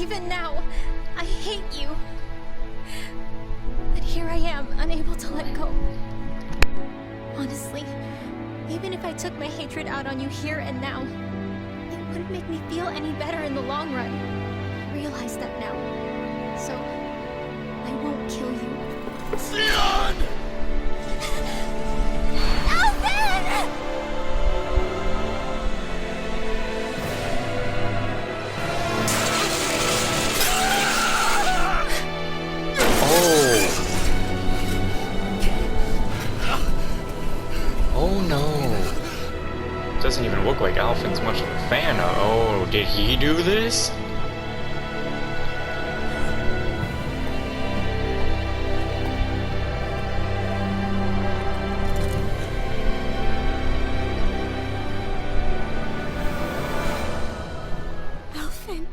Even now, I hate you. But here I am, unable to let go. Honestly, even if I took my hatred out on you here and now, it wouldn't make me feel any better in the long run. I realize that now. So, I won't kill you. Leon! Alphen! Oh no. Doesn't even look like Alphen's much of a fan of. Oh, did he do this? Alphen.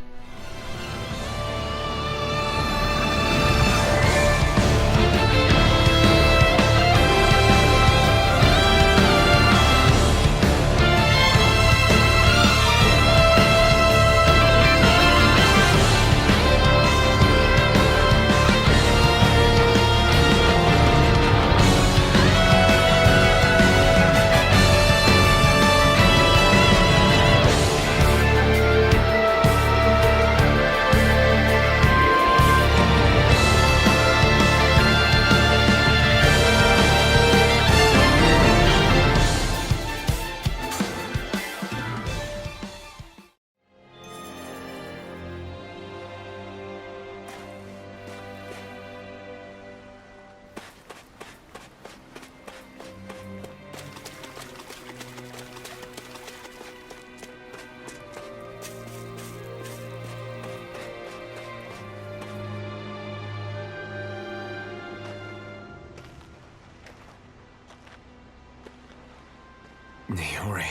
Niori.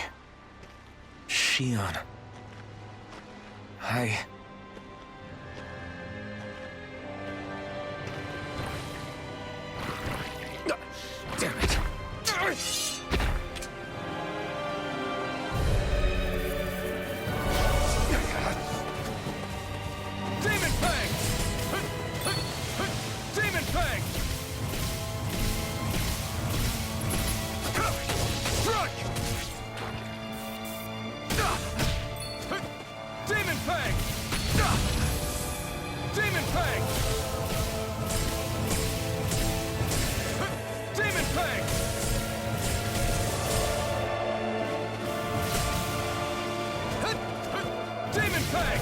Shion. I... Damn it. Demon Fang! Demon Fang! Strike! Demon Fang! Demon Fang! Demon Fang! Demon Fang!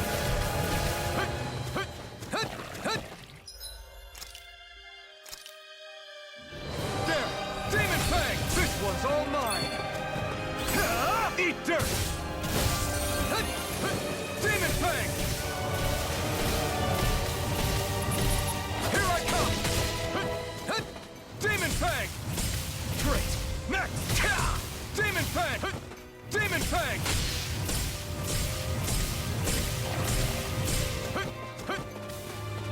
There! Demon Fang! This one's all mine! Eat dirt! Demon Fang! Here I come! Demon Fang! Great! Next! Demon Fang! Demon Fang!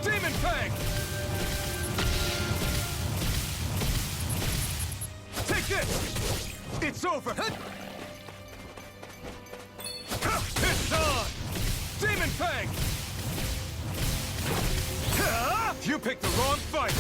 Demon Fang! Take this! It's over! It's on! Demon Fang! You picked the wrong fight!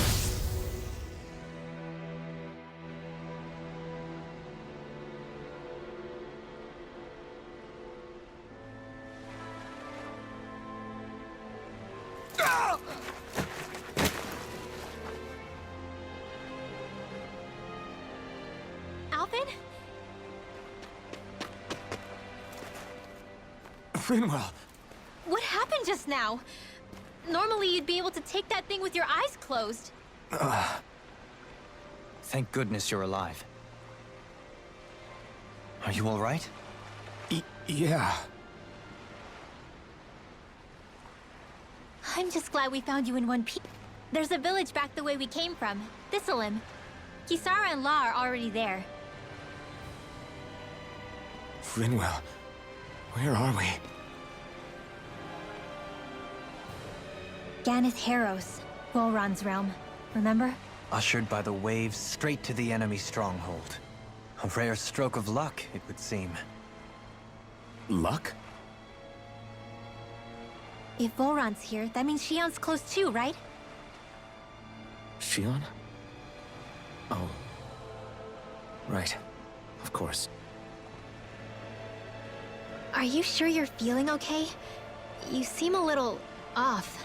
Alphen? Finwell! What happened just now? Normally you'd be able to take that thing with your eyes closed. Thank goodness you're alive. Are you all right? Yeah. I'm just glad we found you in one piece. There's a village back the way we came from. Thistleim. Kisara and La are already there. Finwell, where are we? Ganeth Harros, Golron's realm. Remember? Ushered by the waves straight to the enemy stronghold. A rare stroke of luck, it would seem. Luck? If Voron's here, that means Xion's close too, right? Xion? Oh. Right. Of course. Are you sure you're feeling okay? You seem a little off.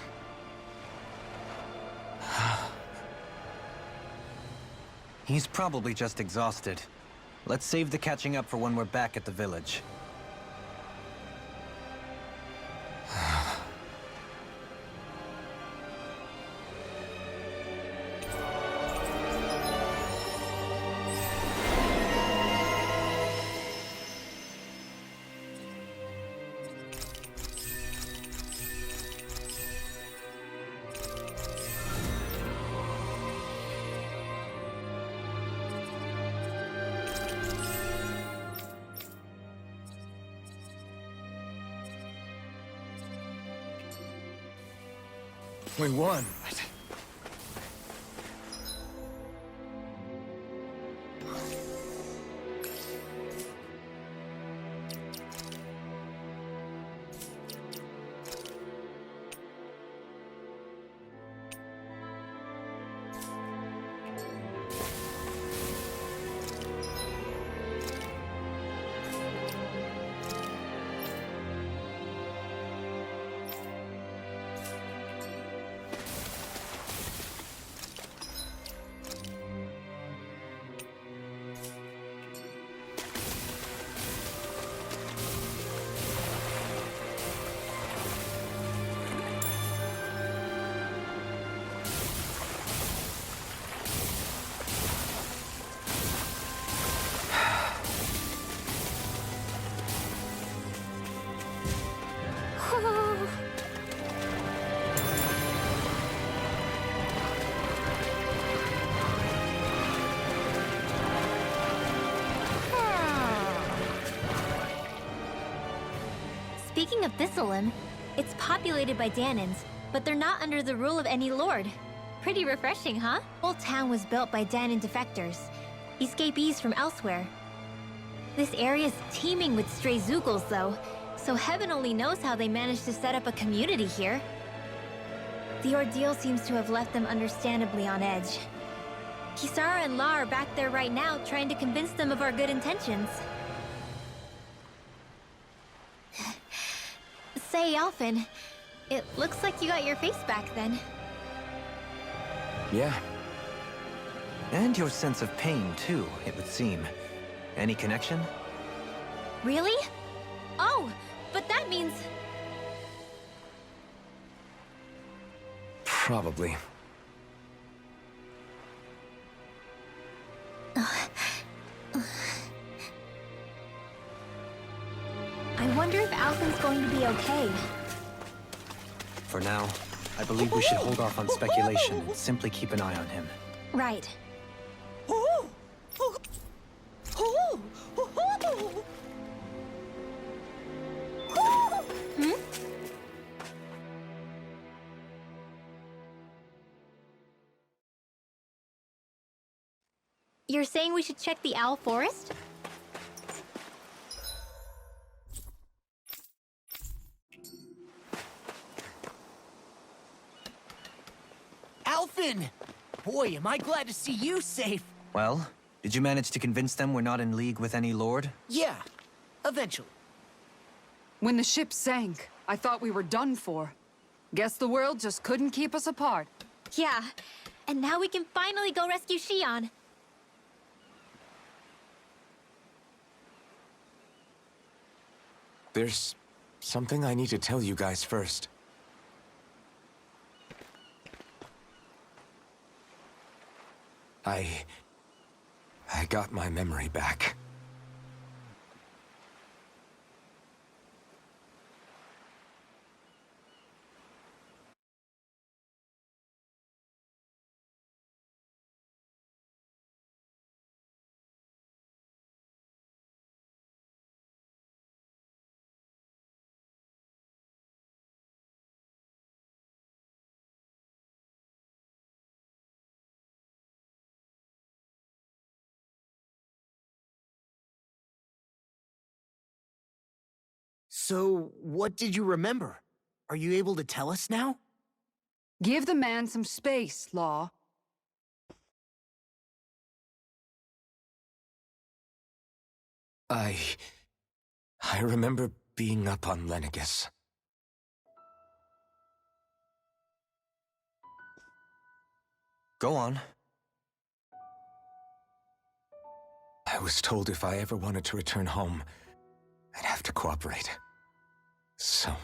He's probably just exhausted. Let's save the catching up for when we're back at the village. We won. Speaking of Thistlelim, it's populated by Danans, but they're not under the rule of any lord. Pretty refreshing, huh? The whole town was built by Danan defectors, escapees from elsewhere. This area's teeming with stray Zeugles, though, so heaven only knows how they managed to set up a community here. The ordeal seems to have left them understandably on edge. Kisara and La are back there right now, trying to convince them of our good intentions. Say, Alphen, it looks like you got your face back then. Yeah. And your sense of pain, too, it would seem. Any connection? Really? Oh, but that means... Probably. I wonder if Alphen's going to be okay. For now, I believe we should hold off on speculation and simply keep an eye on him. Right. Hmm? You're saying we should check the Owl Forest? Alphen! Boy, am I glad to see you safe. Well, did you manage to convince them we're not in league with any lord? Yeah, eventually. When the ship sank, I thought we were done for. Guess the world just couldn't keep us apart. Yeah, and now we can finally go rescue Xion. There's something I need to tell you guys first. I got my memory back. So, what did you remember? Are you able to tell us now? Give the man some space, Law. I remember being up on Lenegus. Go on. I was told if I ever wanted to return home, I'd have to cooperate. So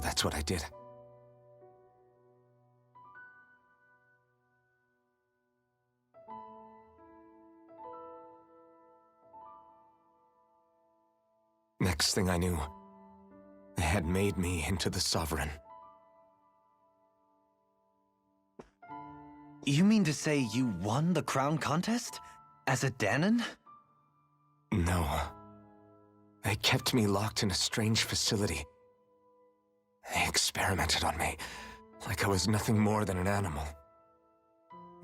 that's what I did. Next thing I knew, they had made me into the Sovereign. You mean to say you won the crown contest? As a Danon? No. They kept me locked in a strange facility. They experimented on me, like I was nothing more than an animal.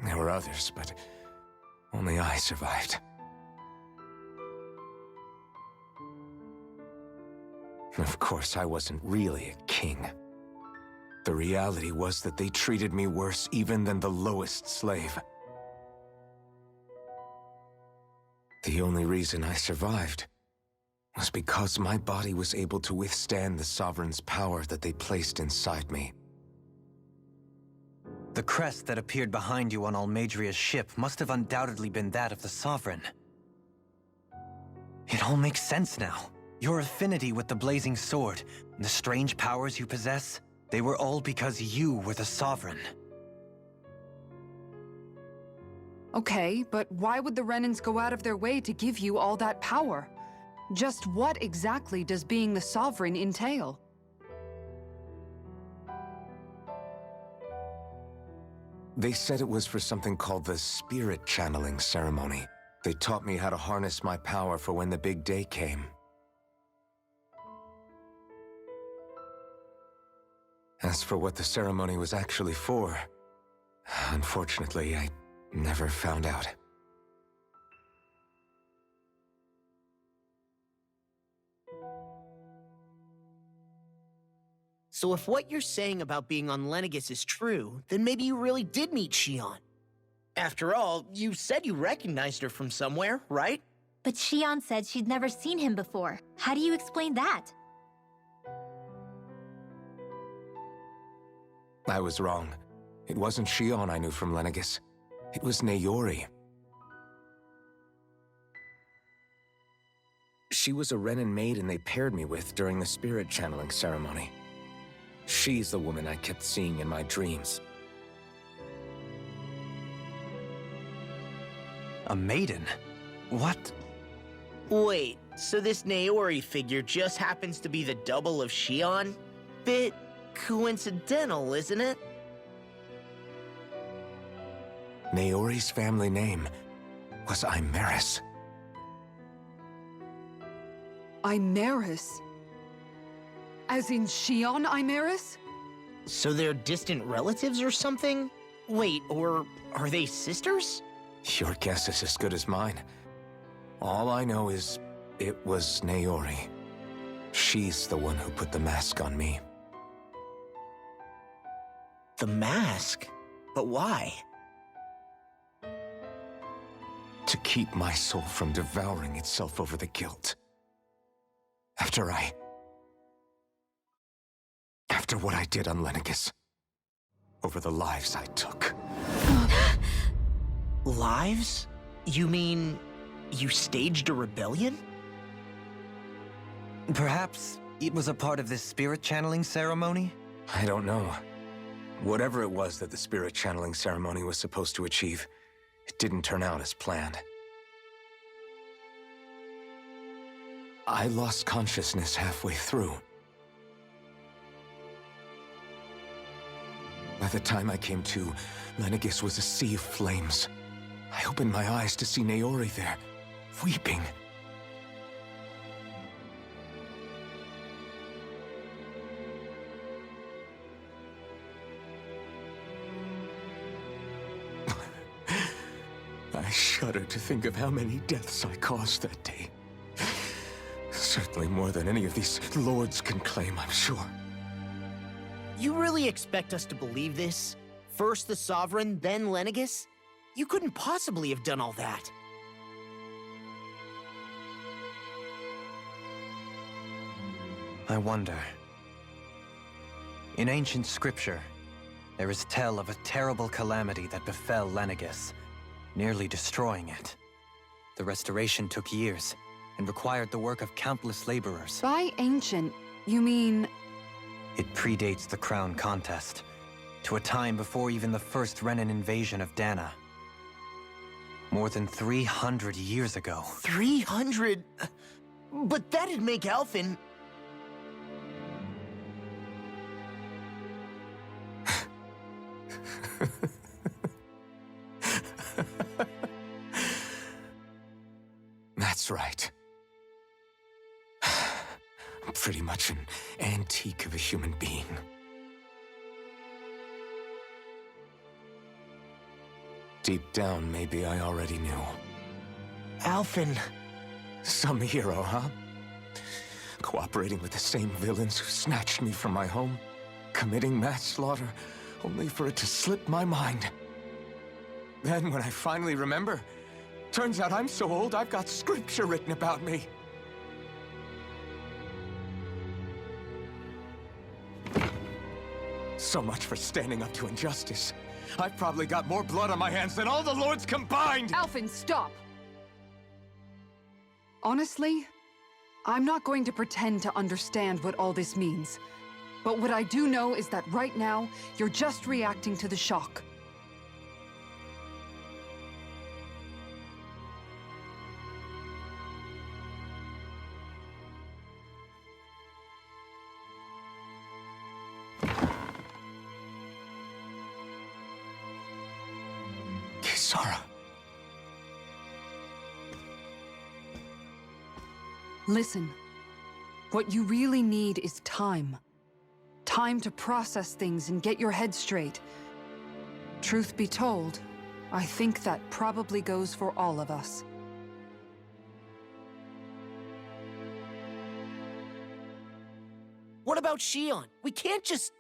There were others, but only I survived. Of course, I wasn't really a king. The reality was that they treated me worse even than the lowest slave. The only reason I survived was because my body was able to withstand the Sovereign's power that they placed inside me. The crest that appeared behind you on Almadria's ship must have undoubtedly been that of the Sovereign. It all makes sense now. Your affinity with the Blazing Sword, and the strange powers you possess, they were all because you were the Sovereign. Okay, but why would the Renans go out of their way to give you all that power? Just what exactly does being the Sovereign entail? They said it was for something called the Spirit Channeling Ceremony. They taught me how to harness my power for when the big day came. As for what the ceremony was actually for, unfortunately, I never found out. So if what you're saying about being on Lenegus is true, then maybe you really did meet Xion. After all, you said you recognized her from somewhere, right? But Xion said she'd never seen him before. How do you explain that? I was wrong. It wasn't Xion I knew from Lenegus. It was Naori. She was a Renan maiden they paired me with during the spirit channeling ceremony. She's the woman I kept seeing in my dreams. A maiden? What? Wait, so this Naori figure just happens to be the double of Xion? Bit coincidental, isn't it? Naori's family name was Imeris. Imeris? As in Xion Imeris? So they're distant relatives or something? Wait, or are they sisters? Your guess is as good as mine. All I know is it was Naori. She's the one who put the mask on me. The mask? But why? To keep my soul from devouring itself over the guilt. After what I did on Lenegus. Over the lives I took. Lives? You mean you staged a rebellion? Perhaps it was a part of this spirit channeling ceremony? I don't know. Whatever it was that the spirit channeling ceremony was supposed to achieve, it didn't turn out as planned. I lost consciousness halfway through. By the time I came to, Lenegus was a sea of flames. I opened my eyes to see Naori there, weeping. I shudder to think of how many deaths I caused that day. Certainly more than any of these lords can claim, I'm sure. You really expect us to believe this? First the Sovereign, then Lenegus? You couldn't possibly have done all that. I wonder. In ancient scripture, there is tell of a terrible calamity that befell Lenegus, nearly destroying it. The restoration took years, and required the work of countless laborers. By ancient, you mean... It predates the crown contest, to a time before even the first Renan invasion of Dana. More than 300 years ago. 300? But that'd make Alphen... That's right. I'm pretty much an antique of a human being. Deep down, maybe I already knew. Alphen... Some hero, huh? Cooperating with the same villains who snatched me from my home, committing mass slaughter, only for it to slip my mind. Then, when I finally remember, turns out I'm so old I've got scripture written about me. So much for standing up to injustice. I've probably got more blood on my hands than all the lords combined! Alphen, stop! Honestly, I'm not going to pretend to understand what all this means. But what I do know is that right now, you're just reacting to the shock. Kisara. Listen, what you really need is time. Time to process things and get your head straight. Truth be told, I think that probably goes for all of us. What about Shion? We can't just...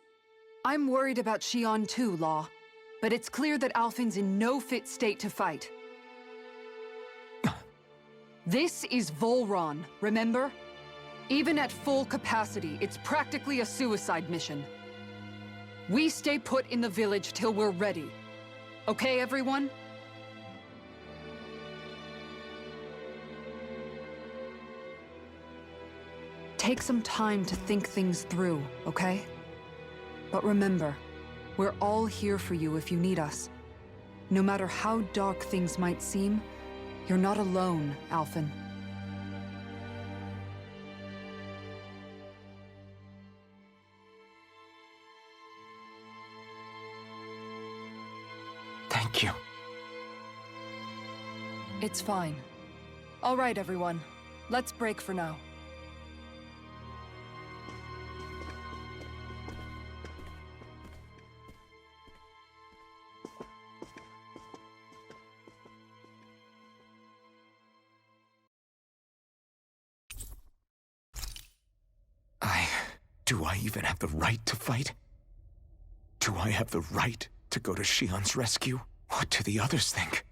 I'm worried about Shion too, Law. But it's clear that Alphen's in no fit state to fight. This is Volron, remember? Even at full capacity, it's practically a suicide mission. We stay put in the village till we're ready. Okay, everyone? Take some time to think things through, okay? But remember, we're all here for you if you need us. No matter how dark things might seem, you're not alone, Alphen. Thank you. It's fine. All right, everyone. Let's break for now. Do I even have the right to fight? Do I have the right to go to Shion's rescue? What do the others think?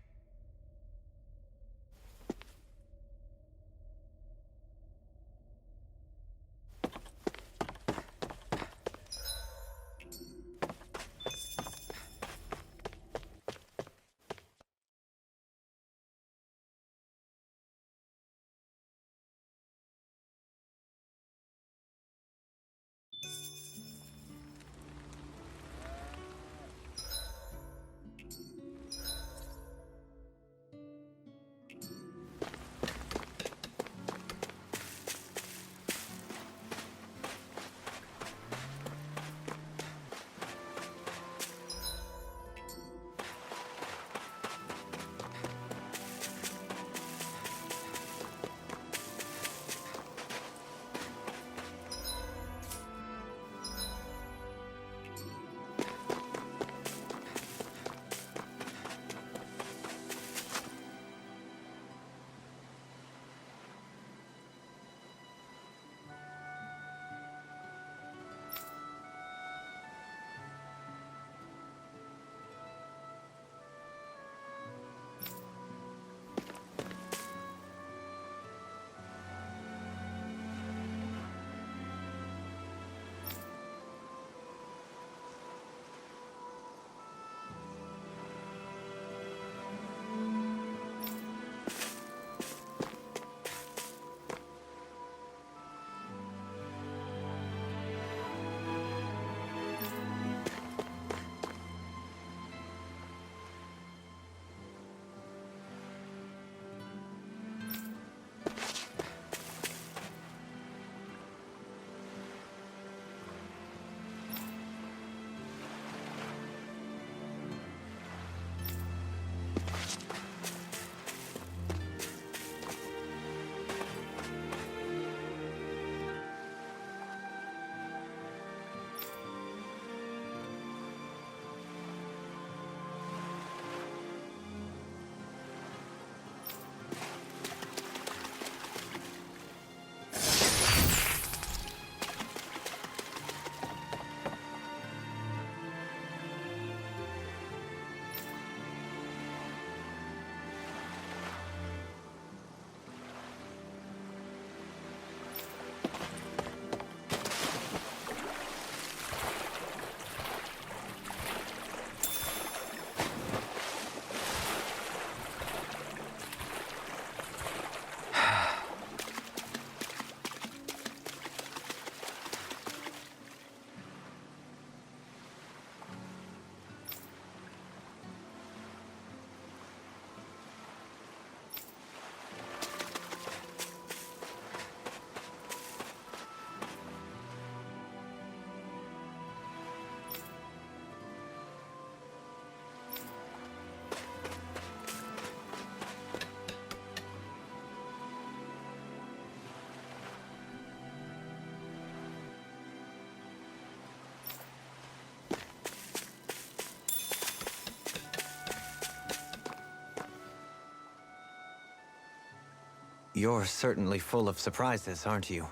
You're certainly full of surprises, aren't you?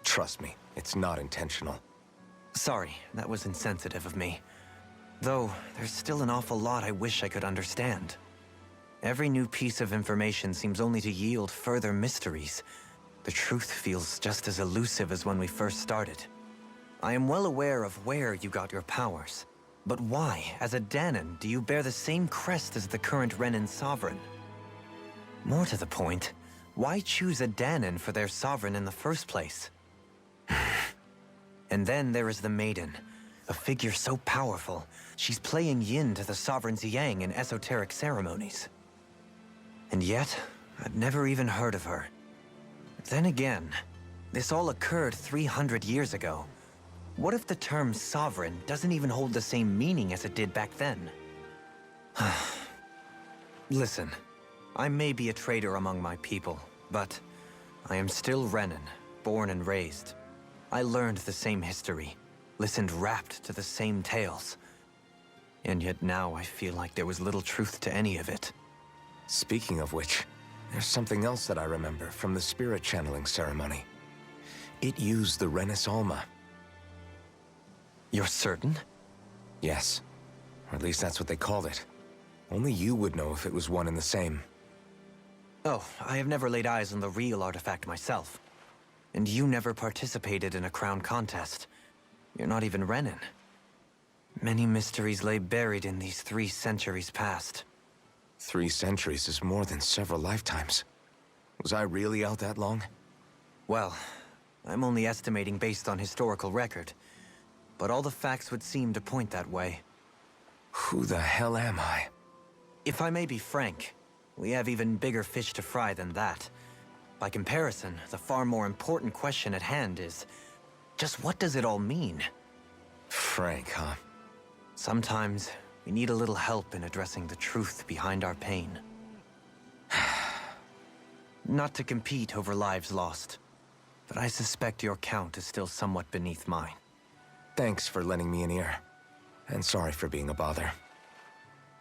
Trust me, it's not intentional. Sorry, that was insensitive of me. Though, there's still an awful lot I wish I could understand. Every new piece of information seems only to yield further mysteries. The truth feels just as elusive as when we first started. I am well aware of where you got your powers. But why, as a Danon, do you bear the same crest as the current Renan sovereign? More to the point, why choose a Danon for their sovereign in the first place? And then there is the Maiden, a figure so powerful, she's playing yin to the sovereign's yang in esoteric ceremonies. And yet, I'd never even heard of her. Then again, this all occurred 300 years ago. What if the term sovereign doesn't even hold the same meaning as it did back then? Listen, I may be a traitor among my people, but I am still Renan, born and raised. I learned the same history, listened rapt to the same tales. And yet now I feel like there was little truth to any of it. Speaking of which, there's something else that I remember from the spirit channeling ceremony. It used the Renis Alma. You're certain? Yes. Or at least that's what they called it. Only you would know if it was one and the same. Oh, I have never laid eyes on the real artifact myself. And you never participated in a crown contest. You're not even Renan. Many mysteries lay buried in these 3 centuries past. 3 centuries is more than several lifetimes. Was I really out that long? Well, I'm only estimating based on historical record. But all the facts would seem to point that way. Who the hell am I? If I may be frank, we have even bigger fish to fry than that. By comparison, the far more important question at hand is, just what does it all mean? Frank, huh? Sometimes, we need a little help in addressing the truth behind our pain. Not to compete over lives lost, but I suspect your count is still somewhat beneath mine. Thanks for lending me an ear. And sorry for being a bother.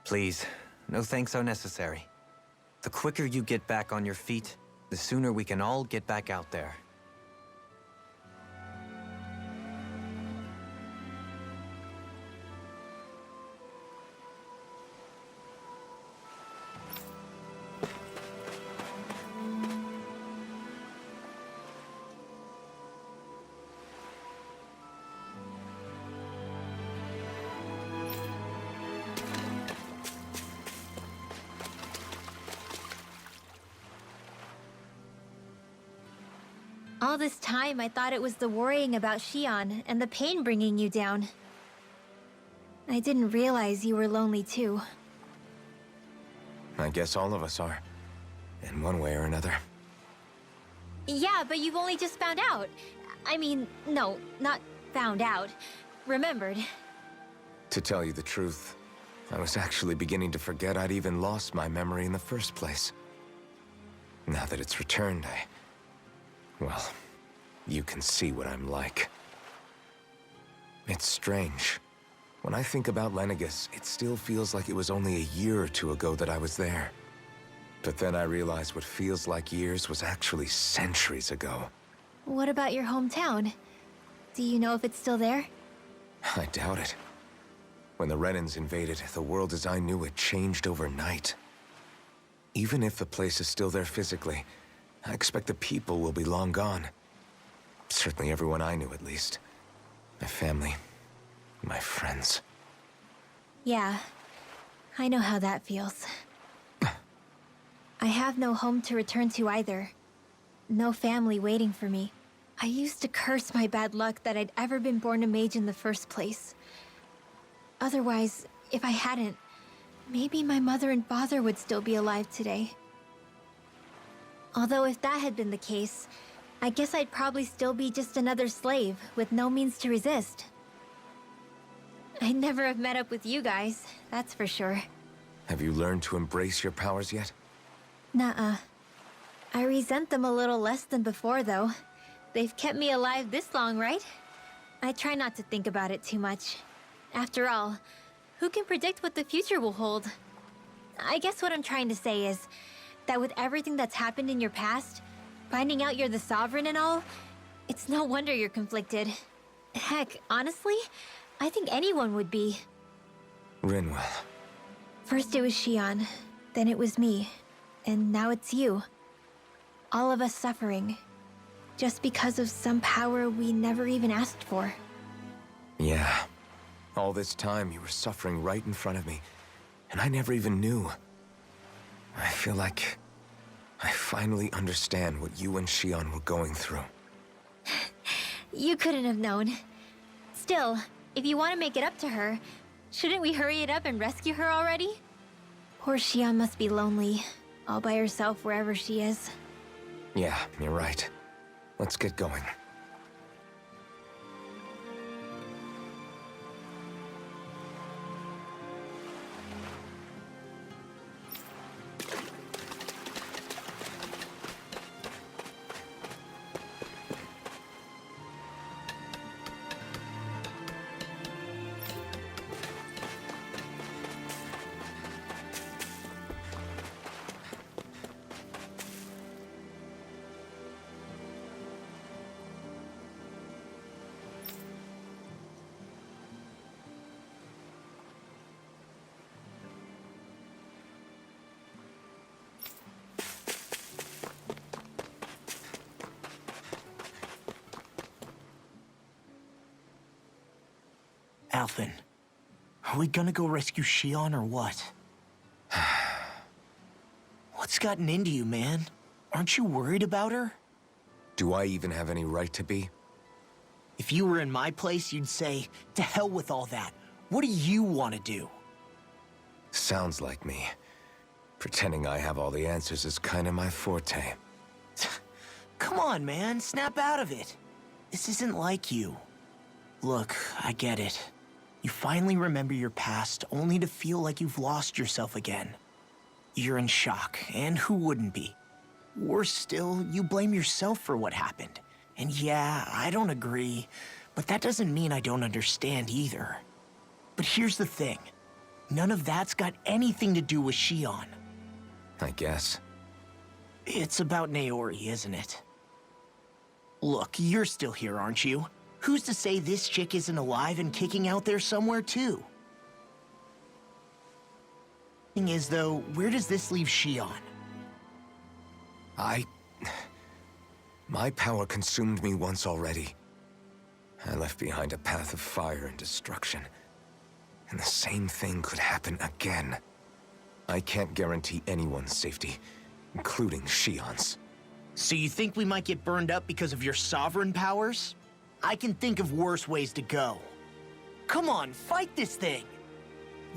Please, no thanks are necessary. The quicker you get back on your feet, the sooner we can all get back out there. All this time, I thought it was the worrying about Xion and the pain bringing you down. I didn't realize you were lonely too. I guess all of us are. In one way or another. Yeah, but you've only just found out. I mean, no, not found out. Remembered. To tell you the truth, I was actually beginning to forget I'd even lost my memory in the first place. Now that it's returned, well, you can see what I'm like. It's strange. When I think about Lenegis, it still feels like it was only a year or 2 ago that I was there. But then I realized what feels like years was actually centuries ago. What about your hometown? Do you know if it's still there? I doubt it. When the Renans invaded, the world as I knew it changed overnight. Even if the place is still there physically, I expect the people will be long gone. Certainly everyone I knew, at least. My family, my friends. Yeah, I know how that feels. I have no home to return to either. No family waiting for me. I used to curse my bad luck that I'd ever been born a mage in the first place. Otherwise, if I hadn't, maybe my mother and father would still be alive today. Although if that had been the case, I guess I'd probably still be just another slave with no means to resist. I'd never have met up with you guys, that's for sure. Have you learned to embrace your powers yet? Nuh-uh. I resent them a little less than before, though. They've kept me alive this long, right? I try not to think about it too much. After all, who can predict what the future will hold? I guess what I'm trying to say is, that with everything that's happened in your past, finding out you're the Sovereign and all, it's no wonder you're conflicted. Heck, honestly, I think anyone would be. Rinwell. First it was Shion, then it was me, and now it's you. All of us suffering, just because of some power we never even asked for. Yeah. All this time you were suffering right in front of me, and I never even knew. I feel like I finally understand what you and Shion were going through. You couldn't have known. Still, if you want to make it up to her, shouldn't we hurry it up and rescue her already? Poor Shion must be lonely, all by herself wherever she is. Yeah, you're right. Let's get going. Alphen, are we gonna go rescue Shion or what? What's gotten into you, man? Aren't you worried about her? Do I even have any right to be? If you were in my place, you'd say, to hell with all that. What do you want to do? Sounds like me. Pretending I have all the answers is kind of my forte. Come on, man, snap out of it. This isn't like you. Look, I get it. You finally remember your past, only to feel like you've lost yourself again. You're in shock, and who wouldn't be? Worse still, you blame yourself for what happened. And yeah, I don't agree, but that doesn't mean I don't understand either. But here's the thing. None of that's got anything to do with Shion. I guess. It's about Naori, isn't it? Look, you're still here, aren't you? Who's to say this chick isn't alive and kicking out there somewhere, too? Thing is, though, where does this leave Shion? My power consumed me once already. I left behind a path of fire and destruction. And the same thing could happen again. I can't guarantee anyone's safety, including Shion's. So you think we might get burned up because of your sovereign powers? I can think of worse ways to go. Come on, fight this thing!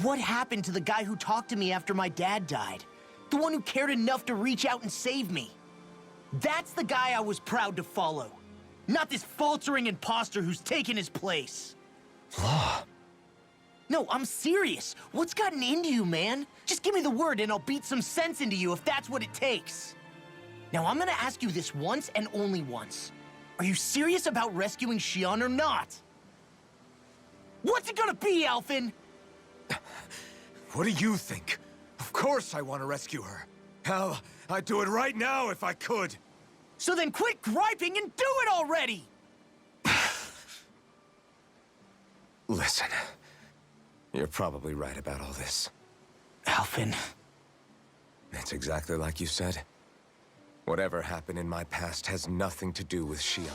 What happened to the guy who talked to me after my dad died? The one who cared enough to reach out and save me? That's the guy I was proud to follow. Not this faltering imposter who's taken his place. Law. No, I'm serious. What's gotten into you, man? Just give me the word and I'll beat some sense into you if that's what it takes. Now, I'm gonna ask you this once and only once. Are you serious about rescuing Shion or not? What's it gonna be, Alphen? What do you think? Of course I want to rescue her. Hell, I'd do it right now if I could. So then quit griping and do it already! Listen, you're probably right about all this. Alphen. It's exactly like you said. Whatever happened in my past has nothing to do with Shion.